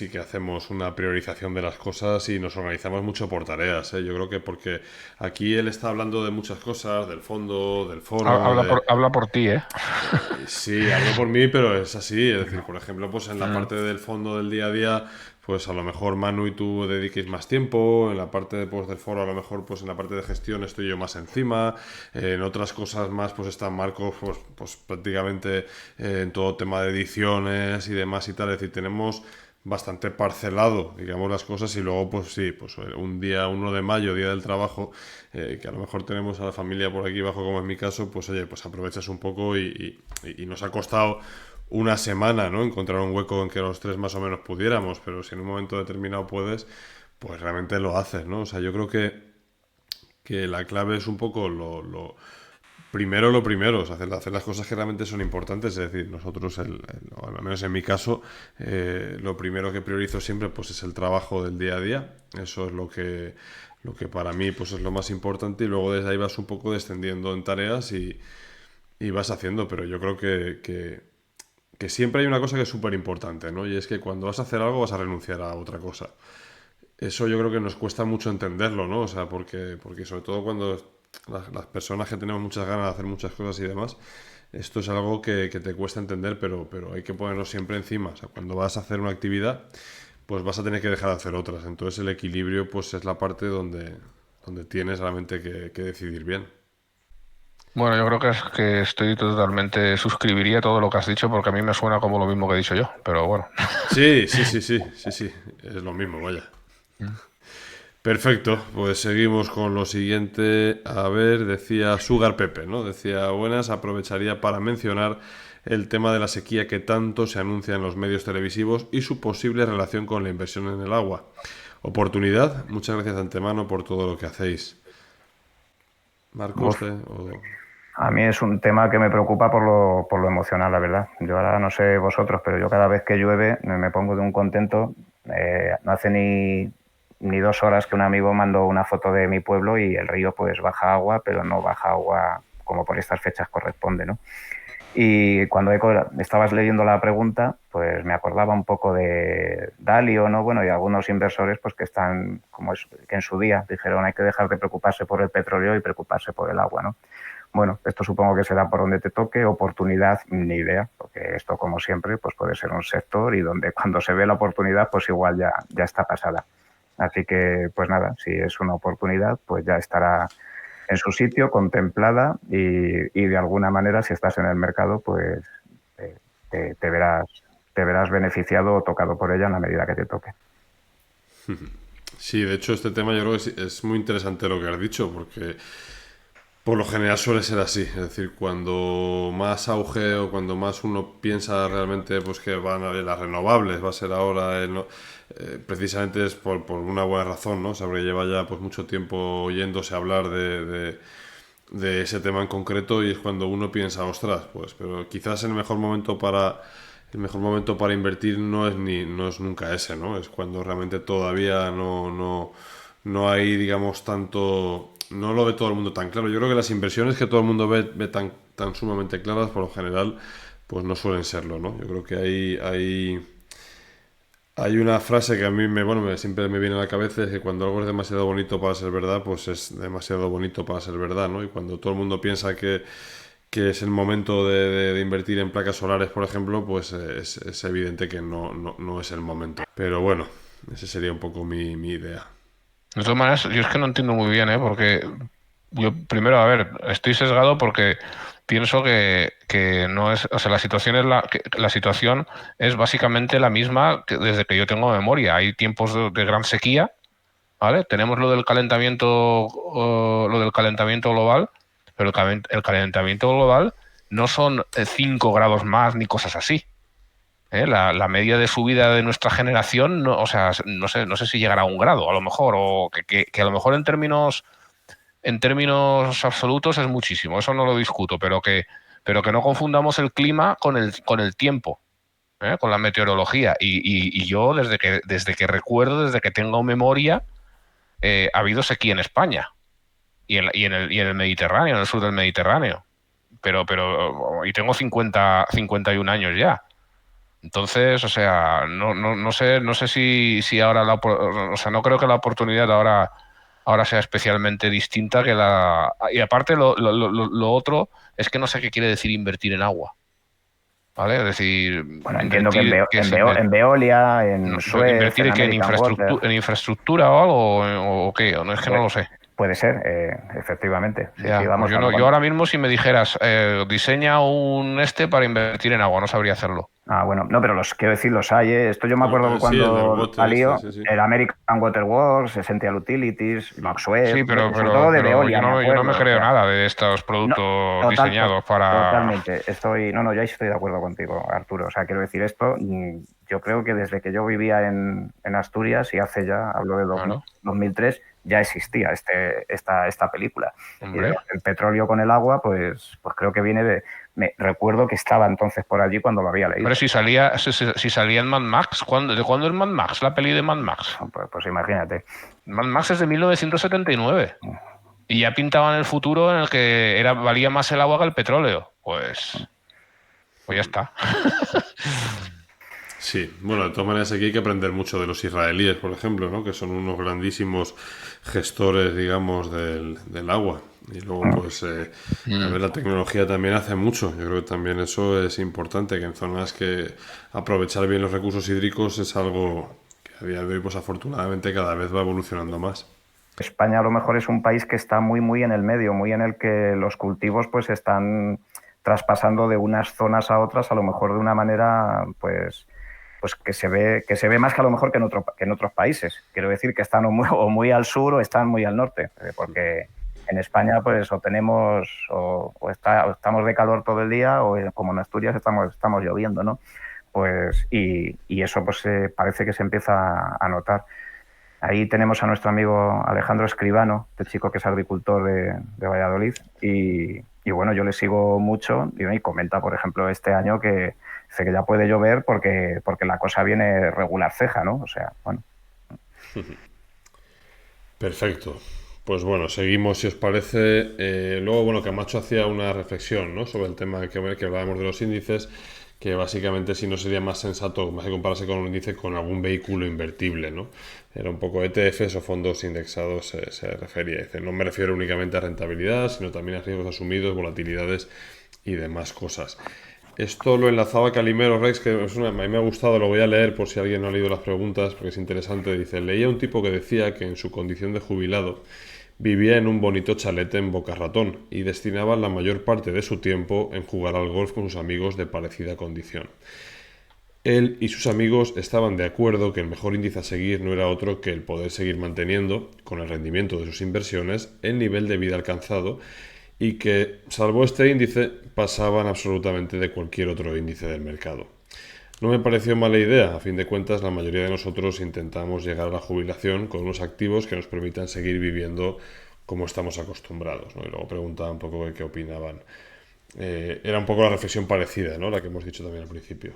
que hacemos una priorización de las cosas y nos organizamos mucho por tareas, ¿eh? Yo creo que porque aquí él está hablando de muchas cosas, del fondo, del foro, Habla de... por ti, ¿eh? Sí, hablo por mí, pero es así, es decir, por ejemplo, pues en la Mm. parte del fondo del día a día, pues a lo mejor Manu y tú dediquéis más tiempo, en la parte pues, del foro a lo mejor pues en la parte de gestión estoy yo más encima, en otras cosas más pues está Marcos pues prácticamente en todo tema de ediciones y demás y tal, es decir, tenemos bastante parcelado, digamos, las cosas y luego pues sí, pues un día 1 de mayo, día del trabajo, que a lo mejor tenemos a la familia por aquí abajo como en mi caso, pues oye, pues aprovechas un poco y nos ha costado una semana, ¿no? Encontrar un hueco en que los tres más o menos pudiéramos, pero si en un momento determinado puedes, pues realmente lo haces, ¿no? O sea, yo creo que la clave es un poco Primero lo primero, o sea, hacer las cosas que realmente son importantes, es decir, nosotros, o al menos en mi caso, lo primero que priorizo siempre pues es el trabajo del día a día, eso es lo que para mí pues es lo más importante y luego desde ahí vas un poco descendiendo en tareas y vas haciendo, pero yo creo que siempre hay una cosa que es súper importante, ¿no? Y es que cuando vas a hacer algo vas a renunciar a otra cosa. Eso yo creo que nos cuesta mucho entenderlo, ¿no? O sea, porque sobre todo cuando las personas que tenemos muchas ganas de hacer muchas cosas y demás, esto es algo que te cuesta entender, pero hay que ponerlo siempre encima. O sea, cuando vas a hacer una actividad, pues vas a tener que dejar de hacer otras. Entonces el equilibrio pues es la parte donde tienes realmente que decidir bien. Bueno, yo creo que estoy totalmente, suscribiría todo lo que has dicho porque a mí me suena como lo mismo que he dicho yo, pero bueno. Sí, sí, sí, sí, sí, sí, es lo mismo, vaya. Perfecto, pues seguimos con lo siguiente. A ver, decía Sugar Pepe, ¿no? Decía, buenas, aprovecharía para mencionar el tema de la sequía que tanto se anuncia en los medios televisivos y su posible relación con la inversión en el agua. Oportunidad, muchas gracias de antemano por todo lo que hacéis. Marcos, Uf, a mí es un tema que me preocupa por lo emocional, la verdad. Yo ahora no sé vosotros, pero yo cada vez que llueve me pongo de un contento. No hace ni 2 horas que un amigo mandó una foto de mi pueblo y el río pues baja agua, pero no baja agua como por estas fechas corresponde, ¿no? Y cuando estabas leyendo la pregunta, pues me acordaba un poco de Dalio, ¿no? Bueno, y algunos inversores pues que están, como es, que en su día dijeron hay que dejar de preocuparse por el petróleo y preocuparse por el agua, ¿no? Bueno, esto supongo que será por donde te toque, oportunidad, ni idea, porque esto, como siempre, pues puede ser un sector y donde cuando se ve la oportunidad, pues igual ya está pasada. Así que, pues nada, si es una oportunidad, pues ya estará en su sitio, contemplada y de alguna manera, si estás en el mercado, pues te verás beneficiado o tocado por ella en la medida que te toque. sí, de hecho este tema yo creo que es muy interesante lo que has dicho, porque por lo general suele ser así, es decir, cuando más auge o cuando más uno piensa realmente pues que van a las renovables, va a ser ahora, precisamente es por una buena razón, ¿no? O sea, porque lleva ya pues mucho tiempo oyéndose hablar de ese tema en concreto y es cuando uno piensa, ostras, pues, pero quizás el mejor momento para invertir no es nunca ese, ¿no? Es cuando realmente todavía no hay, digamos, tanto, no lo ve todo el mundo tan claro. Yo creo que las inversiones que todo el mundo ve tan sumamente claras, por lo general, pues no suelen serlo, ¿no? Yo creo que hay una frase que a mí siempre me viene a la cabeza, es que cuando algo es demasiado bonito para ser verdad, pues es demasiado bonito para ser verdad, ¿no? Y cuando todo el mundo piensa que es el momento de invertir en placas solares, por ejemplo, pues es evidente que no es el momento. Pero bueno, esa sería un poco mi idea. De todas maneras, yo es que no entiendo muy bien, ¿eh? Porque yo, primero, a ver, estoy sesgado porque pienso que no es, o sea, la situación es la situación es básicamente la misma que desde que yo tengo memoria. Hay tiempos de gran sequía, ¿vale? Tenemos lo del calentamiento global, pero el calentamiento global no son 5 grados más ni cosas así. La media de subida de nuestra generación, no, o sea, no sé si llegará a 1 grado, a lo mejor, o que a lo mejor en términos absolutos es muchísimo, eso no lo discuto, pero que no confundamos el clima con el tiempo, con la meteorología. Y yo, desde que recuerdo, desde que tengo memoria, ha habido sequía en España y en el Mediterráneo, en el sur del Mediterráneo. Y tengo 51 años ya. Entonces, o sea, no sé si ahora o sea, no creo que la oportunidad ahora sea especialmente distinta que y aparte lo otro es que no sé qué quiere decir invertir en agua, ¿vale? Es decir, Bueno, entiendo que invertir, ¿qué es En Veolia, no, en Suez, invertir en en American Water. infraestructura, o algo o qué, o no es que no Puede, lo sé. puede ser, efectivamente. Sí, sí, Ya, pues vamos, yo ahora mismo si me dijeras diseña un para invertir en agua, no sabría hacerlo. Ah, bueno, no, pero quiero decir, los hay, ¿eh? Esto yo me acuerdo que Sí, el del cuando bote este, salió sí, sí. el American Water Works, Essential Utilities, Sí, Maxwell, sobre todo de pero Veolia, me yo no me acuerdo. O creo sea, nada de estos no, productos diseñados para... totalmente. No, yo ahí estoy de acuerdo contigo, Arturo. O sea, quiero decir esto, yo creo que desde que yo vivía en Asturias, y hace ya, hablo de Claro, 2003, ya existía esta película. Y hombre. el petróleo con el agua, pues creo que viene recuerdo que estaba entonces por allí cuando lo había Hombre, leído. si salía en Mad Max, ¿de cuándo es Mad Max? La peli de Mad Max. Pues imagínate. Mad Max es de 1979 y ya pintaban el futuro en el que valía más el agua que el petróleo. Pues ya está. Sí, bueno, de todas maneras aquí hay que aprender mucho de los israelíes, por ejemplo, ¿no? Que son unos grandísimos gestores, digamos, del agua. Y luego, pues, a ver, la tecnología también hace mucho. Yo creo que también eso es importante, que en zonas que aprovechar bien los recursos hídricos es algo que a día de hoy, pues, afortunadamente cada vez va evolucionando más. España a lo mejor es un país que está muy, muy en el medio, muy en el que los cultivos pues están traspasando de unas zonas a otras, a lo mejor de una manera pues que se ve más que a lo mejor que en otros países. Quiero decir que están o muy al sur o están muy al norte, porque en España pues o tenemos o estamos de calor todo el día o como en Asturias estamos lloviendo, ¿no? Pues y eso pues parece que se empieza a notar. Ahí tenemos a nuestro amigo Alejandro Escribano, este chico que es agricultor de Valladolid, y bueno, yo le sigo mucho y comenta, por ejemplo, este año que dice que ya puede llover porque la cosa viene regular ceja, ¿no? O sea, bueno. Perfecto. Pues bueno, seguimos si os parece. Luego, bueno, Camacho hacía una reflexión, ¿no? Sobre el tema que hablábamos de los índices, que básicamente si no sería más sensato, más que compararse con un índice, con algún vehículo invertible, ¿no? Era un poco ETFs o fondos indexados se refería. Dice, no me refiero únicamente a rentabilidad, sino también a riesgos asumidos, volatilidades y demás cosas. Esto lo enlazaba Calimero Rex, que a mí me ha gustado, lo voy a leer por si alguien no ha leído las preguntas, porque es interesante. Dice, leía un tipo que decía que en su condición de jubilado vivía en un bonito chalet en Boca Ratón y destinaba la mayor parte de su tiempo en jugar al golf con sus amigos de parecida condición. Él y sus amigos estaban de acuerdo que el mejor índice a seguir no era otro que el poder seguir manteniendo, con el rendimiento de sus inversiones, el nivel de vida alcanzado y que, salvo este índice, pasaban absolutamente de cualquier otro índice del mercado. No me pareció mala idea, a fin de cuentas la mayoría de nosotros intentamos llegar a la jubilación con unos activos que nos permitan seguir viviendo como estamos acostumbrados, ¿no? Y luego preguntaba un poco qué opinaban. Era un poco la reflexión parecida, ¿no? La que hemos dicho también al principio.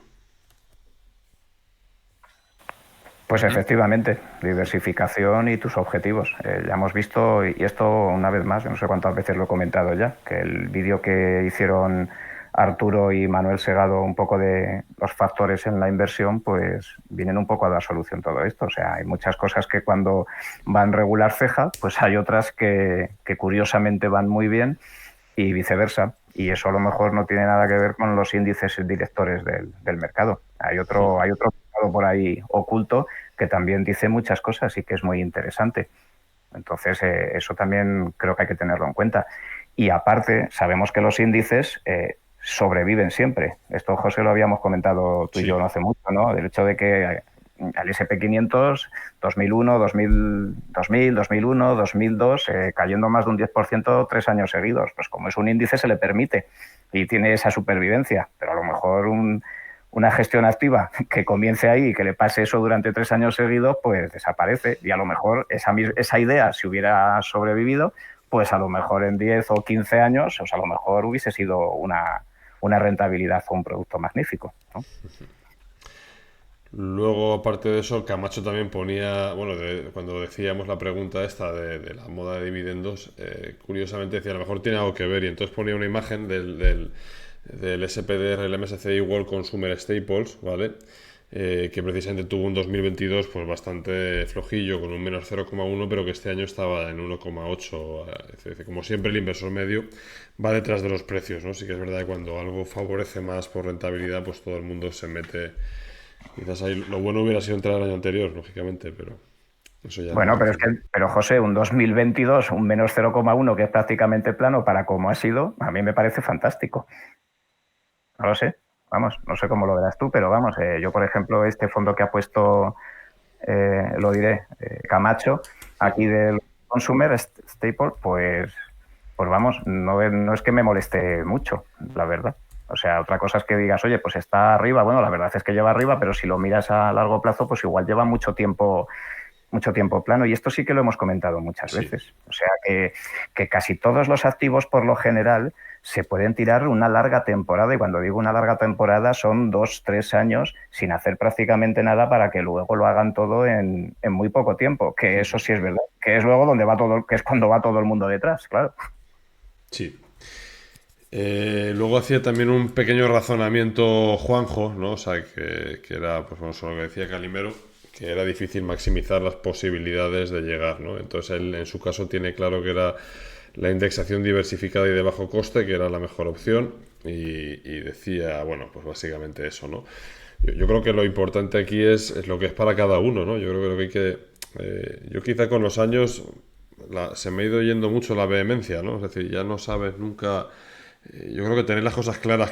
Pues efectivamente, diversificación y tus objetivos. Ya hemos visto, y esto una vez más, no sé cuántas veces lo he comentado ya, que el vídeo que hicieron Arturo y Manuel Segado un poco de los factores en la inversión, pues vienen un poco a dar solución a todo esto. O sea, hay muchas cosas que cuando van regular ceja, pues hay otras que curiosamente van muy bien y viceversa. Y eso a lo mejor no tiene nada que ver con los índices directores del mercado. Hay otro mercado por ahí oculto que también dice muchas cosas y que es muy interesante. Entonces, eso también creo que hay que tenerlo en cuenta. Y aparte, sabemos que los índices sobreviven siempre. Esto, José, lo habíamos comentado tú y yo Sí. no hace mucho, ¿no? Del hecho de que al SP500, 2001, 2001, 2002, cayendo más de un 10% 3 años seguidos. Pues como es un índice se le permite y tiene esa supervivencia, pero a lo mejor una gestión activa que comience ahí y que le pase eso durante 3 años seguidos, pues desaparece. Y a lo mejor esa idea, si hubiera sobrevivido, pues a lo mejor en 10 o 15 años, pues a lo mejor hubiese sido una rentabilidad o un producto magnífico, ¿no? Luego, aparte de eso, Camacho también ponía, bueno, cuando decíamos la pregunta esta de la moda de dividendos, curiosamente decía, a lo mejor tiene algo que ver, y entonces ponía una imagen del SPDR, el MSCI World Consumer Staples, ¿vale? Que precisamente tuvo un 2022 pues bastante flojillo, con un menos 0,1, pero que este año estaba en 1,8. Como siempre, el inversor medio va detrás de los precios, ¿no? Sí que es verdad que cuando algo favorece más por rentabilidad, pues todo el mundo se mete. Quizás ahí lo bueno hubiera sido entrar el año anterior, lógicamente, pero eso ya no Bueno, es. pero José, un 2022, un menos 0,1 que es prácticamente plano para como ha sido, a mí me parece fantástico. No lo sé. vamos, no sé cómo lo verás tú, pero vamos, yo por ejemplo, este fondo que ha puesto, lo diré, Camacho, aquí del Consumer Staple, pues vamos, no es que me moleste mucho, la verdad. O sea, otra cosa es que digas, oye, pues está arriba. Bueno, la verdad es que lleva arriba, pero si lo miras a largo plazo, pues igual lleva mucho tiempo plano. Y esto sí que lo hemos comentado muchas Sí. veces. O sea, que casi todos los activos, por lo general, se pueden tirar una larga temporada. Y cuando digo una larga temporada, son 2, 3 años sin hacer prácticamente nada para que luego lo hagan todo en muy poco tiempo. Que eso sí es verdad. Que es luego donde va todo, que es cuando va todo el mundo detrás, claro. Sí. Luego hacía también un pequeño razonamiento Juanjo, ¿no? O sea, que era, pues bueno, lo que decía Calimero, que era difícil maximizar las posibilidades de llegar, ¿no? Entonces él, en su caso, tiene claro que era la indexación diversificada y de bajo coste, que era la mejor opción, y decía, bueno, pues básicamente eso, ¿no? Yo creo que lo importante aquí es lo que es para cada uno, ¿no? Yo creo que lo que hay que... yo quizá con los años se me ha ido yendo mucho la vehemencia, ¿no? Es decir, ya no sabes nunca... yo creo que tener las cosas claras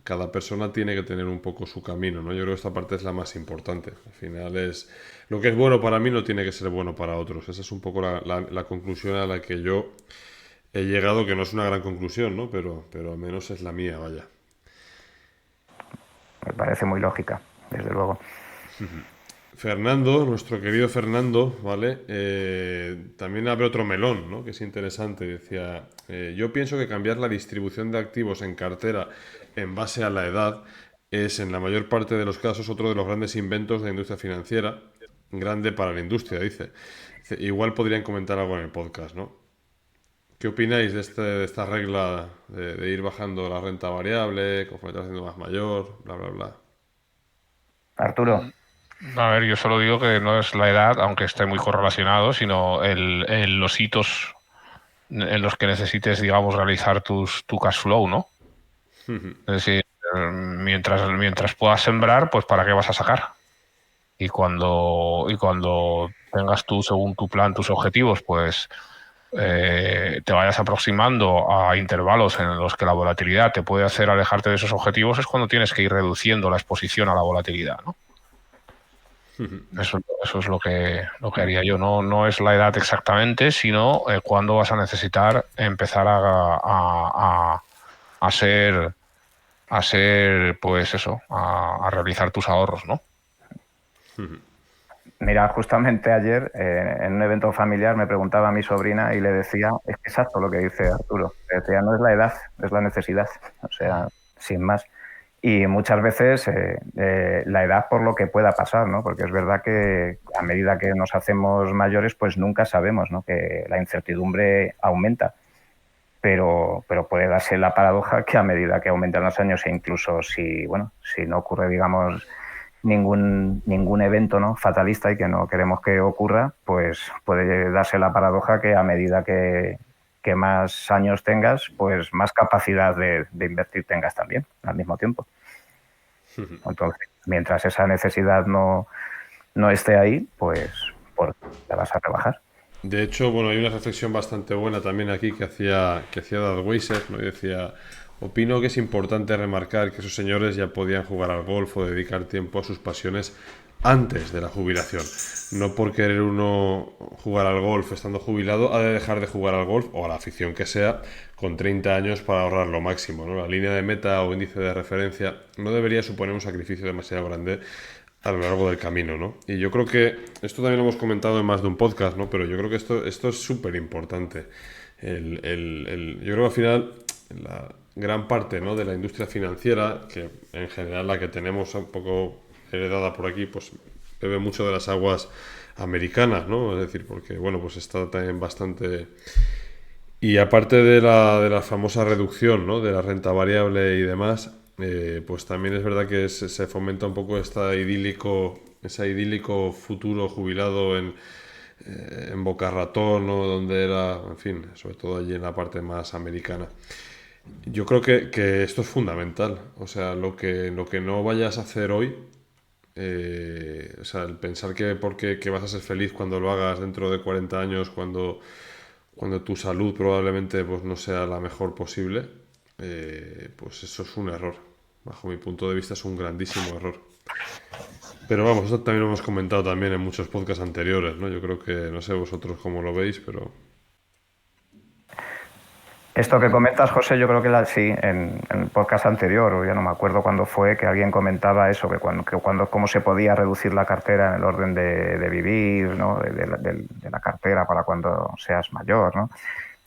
cada persona tiene que tener un poco su camino, ¿no? Yo creo que esta parte es la más importante. Al final es... Lo que es bueno para mí no tiene que ser bueno para otros. Esa es un poco la conclusión a la que yo he llegado, que no es una gran conclusión, ¿no? Pero al menos es la mía, vaya. Me parece muy lógica, desde luego. Fernando, nuestro querido Fernando, ¿vale? También abre otro melón, ¿no? Que es interesante. Decía, yo pienso que cambiar la distribución de activos en cartera en base a la edad es, en la mayor parte de los casos, otro de los grandes inventos de la industria financiera. Grande para la industria, dice. Igual podrían comentar algo en el podcast, ¿no? ¿Qué opináis de esta regla de ir bajando la renta variable, conforme te vas haciendo más mayor, bla, bla, bla? Arturo, A ver, yo solo digo que no es la edad, aunque esté muy correlacionado, sino los hitos en los que necesites, digamos, realizar tu cash flow, ¿no? Es decir, mientras puedas sembrar, pues ¿para qué vas a sacar? Y cuando tengas tú, según tu plan, tus objetivos, pues te vayas aproximando a intervalos en los que la volatilidad te puede hacer alejarte de esos objetivos, es cuando tienes que ir reduciendo la exposición a la volatilidad, ¿no? Eso es lo que haría yo. No es la edad exactamente, sino cuándo vas a necesitar empezar a ser, pues eso, a realizar tus ahorros, ¿no? mira, justamente ayer en un evento familiar me preguntaba a mi sobrina y le decía, es que exacto lo que dice Arturo, le decía, no es la edad, es la necesidad, o sea, sin más. Y muchas veces la edad por lo que pueda pasar, ¿no? Porque es verdad que a medida que nos hacemos mayores, pues nunca sabemos, ¿no? Que la incertidumbre aumenta. Pero puede darse la paradoja que a medida que aumentan los años e incluso si no ocurre, digamos, ningún evento, ¿no? Fatalista y que no queremos que ocurra, pues puede darse la paradoja que a medida que más años tengas, pues más capacidad de invertir tengas también al mismo tiempo. Entonces, mientras esa necesidad no esté ahí, pues la vas a rebajar. De hecho, bueno, hay una reflexión bastante buena también aquí que hacía Weiser, ¿no? Y decía, opino que es importante remarcar que esos señores ya podían jugar al golf o dedicar tiempo a sus pasiones antes de la jubilación. No por querer uno jugar al golf estando jubilado, ha de dejar de jugar al golf o a la afición que sea con 30 años para ahorrar lo máximo, ¿no? La línea de meta o índice de referencia no debería suponer un sacrificio demasiado grande a lo largo del camino, ¿no? Y yo creo que esto también lo hemos comentado en más de un podcast, ¿no? Pero yo creo que esto es súper importante. Yo creo que al final la gran parte, ¿no?, de la industria financiera, que en general la que tenemos un poco heredada por aquí, pues bebe mucho de las aguas americanas, ¿no? Es decir, porque, bueno, pues está también bastante... Y aparte de la famosa reducción, ¿no?, de la renta variable y demás, pues también es verdad que se fomenta un poco ese idílico futuro jubilado en Boca Ratón, ¿no?, donde era, en fin, sobre todo allí en la parte más americana. Yo creo que esto es fundamental. O sea, lo que no vayas a hacer hoy, o sea, el pensar que vas a ser feliz cuando lo hagas dentro de 40 años, cuando tu salud probablemente pues no sea la mejor posible, pues eso es un error. Bajo mi punto de vista es un grandísimo error. Pero vamos, esto también lo hemos comentado también en muchos podcasts anteriores, ¿no? Yo creo que, no sé vosotros cómo lo veis, pero... Esto que comentas, José, yo creo que sí, en el podcast anterior, ya no me acuerdo cuándo fue, que alguien comentaba eso, cómo se podía reducir la cartera en el orden de vivir, ¿no? De la cartera para cuando seas mayor, ¿no?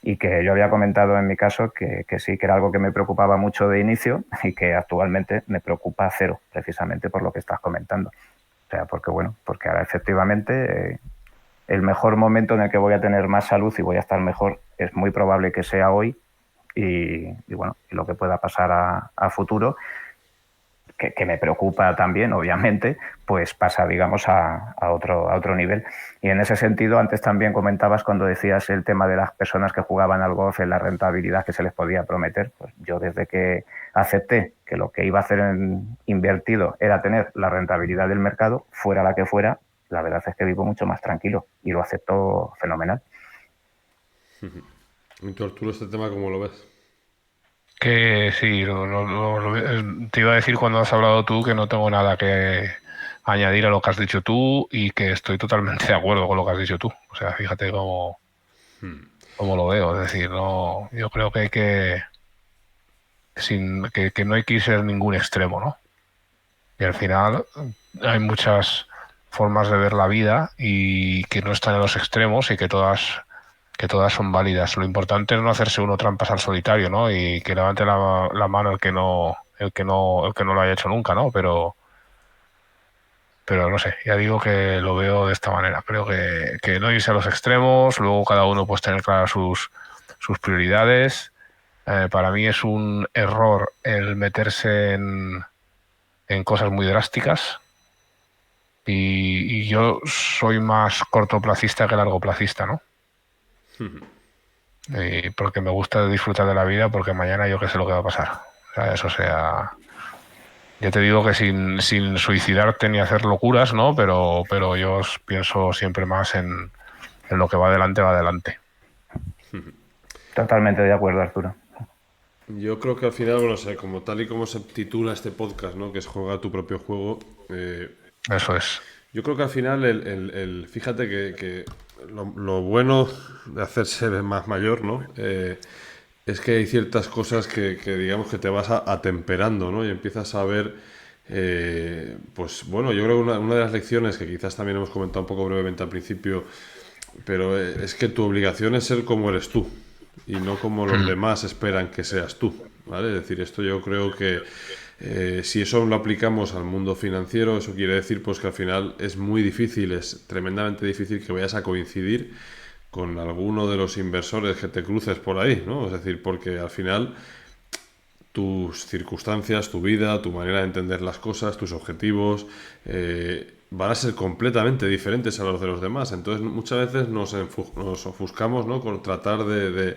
Y que yo había comentado en mi caso que sí, que era algo que me preocupaba mucho de inicio y que actualmente me preocupa cero, precisamente por lo que estás comentando. O sea, porque ahora efectivamente el mejor momento en el que voy a tener más salud y voy a estar mejor es muy probable que sea hoy y bueno, y lo que pueda pasar a futuro, que me preocupa también, obviamente, pues pasa, digamos, a otro nivel. Y en ese sentido, antes también comentabas cuando decías el tema de las personas que jugaban al golf, en la rentabilidad que se les podía prometer, pues yo desde que acepté que lo que iba a hacer en invertido era tener la rentabilidad del mercado, fuera la que fuera, la verdad es que vivo mucho más tranquilo y lo acepto fenomenal. ¿Y tú, Arturo, este tema cómo lo ves? Que sí, te iba a decir cuando has hablado tú que no tengo nada que añadir a lo que has dicho tú y que estoy totalmente de acuerdo con lo que has dicho tú. O sea, fíjate cómo lo veo. Es decir, no, yo creo que hay que no hay que irse a ningún extremo, ¿no? Y al final hay muchas formas de ver la vida y que no están en los extremos y que todas son válidas. Lo importante es no hacerse uno trampas al solitario, ¿no? Y que levante la mano el que no lo haya hecho nunca, ¿no? Pero no sé, ya digo que lo veo de esta manera. Creo que no irse a los extremos, luego cada uno pues tener claras sus prioridades. Para mí es un error el meterse en cosas muy drásticas y yo soy más cortoplacista que largoplacista, ¿no? Porque me gusta disfrutar de la vida porque mañana yo qué sé lo que va a pasar. Ya te digo que sin suicidarte ni hacer locuras, ¿no? Pero yo pienso siempre más en lo que va adelante, va adelante. Totalmente de acuerdo, Arturo. Yo creo que al final, bueno, o sea, como tal y como se titula este podcast, ¿no? Que es Juega tu propio juego. Eso es. Yo creo que al final, fíjate que lo bueno de hacerse más mayor, ¿no? Es que hay ciertas cosas que digamos que te vas atemperando, ¿no? Y empiezas a ver, pues bueno, yo creo que una de las lecciones que quizás también hemos comentado un poco brevemente al principio, pero es que tu obligación es ser como eres tú y no como los demás esperan que seas tú, ¿vale? Es decir, esto yo creo que si eso lo aplicamos al mundo financiero, eso quiere decir pues que al final es muy difícil, es tremendamente difícil que vayas a coincidir con alguno de los inversores que te cruces por ahí, ¿no? Es decir, porque al final tus circunstancias, tu vida, tu manera de entender las cosas, tus objetivos, van a ser completamente diferentes a los de los demás. Entonces muchas veces nos ofuscamos, ¿no? Con tratar de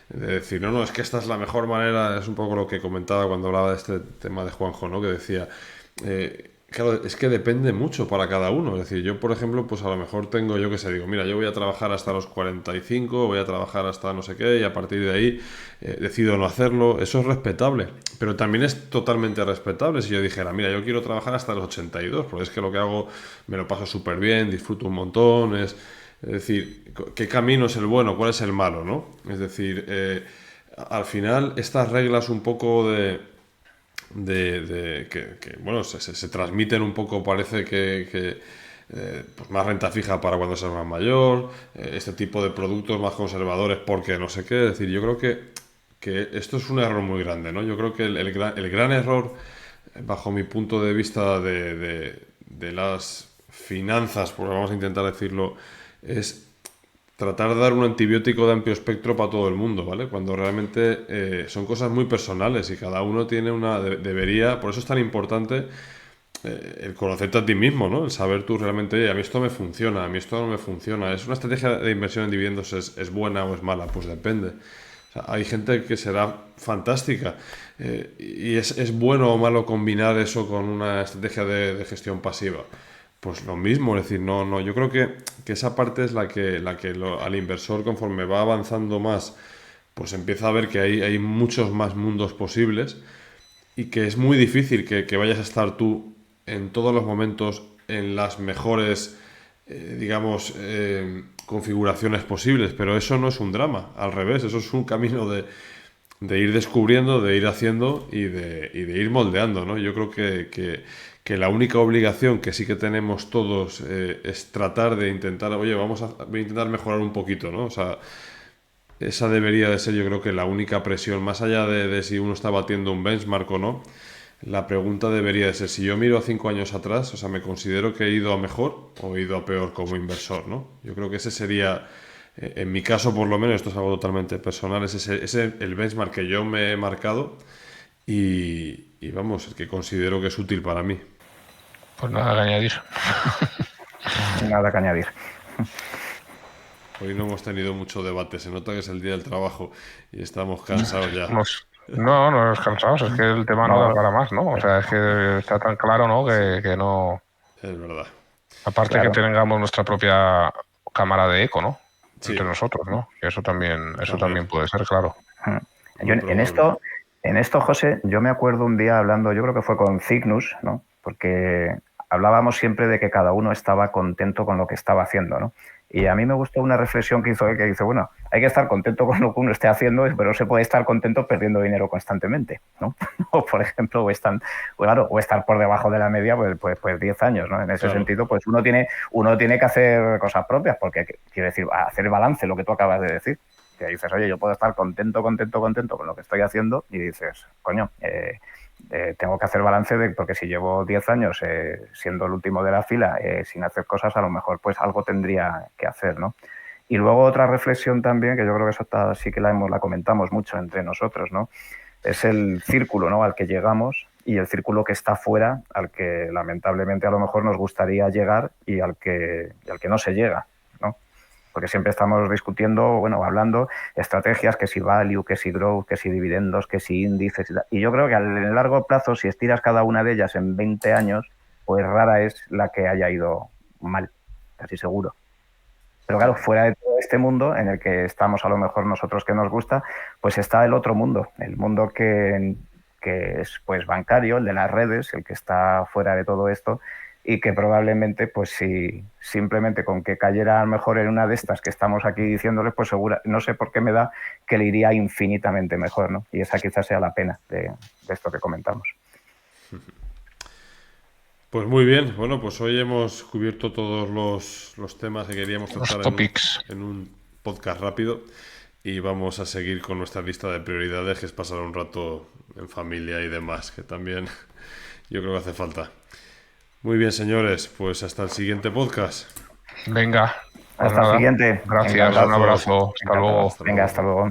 decir, no, es que esta es la mejor manera, es un poco lo que comentaba cuando hablaba de este tema de Juanjo, ¿no? Que decía, claro, es que depende mucho para cada uno. Es decir, yo, por ejemplo, pues a lo mejor tengo, yo qué sé, digo, mira, yo voy a trabajar hasta los 45, voy a trabajar hasta no sé qué, y a partir de ahí decido no hacerlo. Eso es respetable. Pero también es totalmente respetable si yo dijera, mira, yo quiero trabajar hasta los 82, porque es que lo que hago me lo paso súper bien, disfruto un montón, es decir, ¿qué camino es el bueno? ¿Cuál es el malo? ¿No? Es decir, al final estas reglas un poco bueno, se transmiten un poco, parece que pues más renta fija para cuando seas más mayor, este tipo de productos más conservadores porque no sé qué. Es decir, yo creo que esto es un error muy grande, ¿no? Yo creo que el gran error, bajo mi punto de vista de las finanzas, pues vamos a intentar decirlo, es tratar de dar un antibiótico de amplio espectro para todo el mundo, ¿vale? Cuando realmente son cosas muy personales y cada uno tiene debería, por eso es tan importante el conocerte a ti mismo, ¿no? El saber tú realmente, oye, a mí esto me funciona, a mí esto no me funciona. ¿Es una estrategia de inversión en dividendos es buena o es mala? Pues depende. O sea, hay gente que será fantástica y es bueno o malo combinar eso con una estrategia de gestión pasiva. Pues lo mismo, es decir, no, yo creo que esa parte es al inversor conforme va avanzando más, pues empieza a ver que hay muchos más mundos posibles y que es muy difícil que vayas a estar tú en todos los momentos en las mejores, digamos, configuraciones posibles, pero eso no es un drama, al revés, eso es un camino de ir descubriendo, de ir haciendo y de ir moldeando, ¿no? Yo creo que la única obligación que sí que tenemos todos es tratar de intentar, oye, voy a intentar mejorar un poquito, ¿no? O sea, esa debería de ser, yo creo que la única presión, más allá de si uno está batiendo un benchmark o no. La pregunta debería de ser, si yo miro a 5 años atrás, o sea, ¿me considero que he ido a mejor o he ido a peor como inversor, ¿no? Yo creo que ese sería, en mi caso por lo menos, esto es algo totalmente personal, ese el benchmark que yo me he marcado y vamos, el que considero que es útil para mí. Pues nada que añadir. Nada que añadir. Hoy no hemos tenido mucho debate, se nota que es el día del trabajo y estamos cansados ya. No nos cansados, es que el tema no da para más, ¿no? O sea, es que está tan claro, ¿no? Que no... Es verdad. Aparte Claro. que tengamos nuestra propia cámara de eco, ¿no? Sí. Entre nosotros, ¿no? Que eso también puede ser, claro. Yo en esto, José, yo me acuerdo un día hablando, yo creo que fue con Cygnus, ¿no? Porque hablábamos siempre de que cada uno estaba contento con lo que estaba haciendo, ¿no? Y a mí me gustó una reflexión que hizo él, que dice, bueno, hay que estar contento con lo que uno esté haciendo, pero no se puede estar contento perdiendo dinero constantemente, ¿no? O, por ejemplo, o estar por debajo de la media, pues 10 años, ¿no? En ese sentido, pues uno tiene que hacer cosas propias, porque, quiero decir, hacer balance, lo que tú acabas de decir. Que dices, oye, yo puedo estar contento con lo que estoy haciendo, y dices, coño, tengo que hacer balance porque si llevo 10 años siendo el último de la fila sin hacer cosas, a lo mejor pues algo tendría que hacer, ¿no? Y luego otra reflexión también, que yo creo que eso sí que la comentamos mucho entre nosotros, ¿no? Es el círculo, ¿no?, al que llegamos y el círculo que está fuera, al que lamentablemente a lo mejor nos gustaría llegar y al que no se llega, ¿no? Porque siempre estamos discutiendo, bueno, hablando estrategias, que si value, que si growth, que si dividendos, que si índices y tal. Y yo creo que en largo plazo, si estiras cada una de ellas en 20 años, pues rara es la que haya ido mal, casi seguro. Pero claro, fuera de todo este mundo en el que estamos a lo mejor nosotros que nos gusta, pues está el otro mundo, el mundo que es pues bancario, el de las redes, el que está fuera de todo esto, y que probablemente, pues si simplemente con que cayera a lo mejor en una de estas que estamos aquí diciéndole, pues segura, no sé por qué me da que le iría infinitamente mejor, ¿no? Y esa quizás sea la pena de esto que comentamos. Pues muy bien, bueno, pues hoy hemos cubierto todos los temas que queríamos tratar en un podcast rápido y vamos a seguir con nuestra lista de prioridades, que es pasar un rato en familia y demás, que también yo creo que hace falta. Muy bien, señores, pues hasta el siguiente podcast. Venga. Hasta el siguiente. Gracias, un abrazo. Hasta luego. Venga, hasta luego.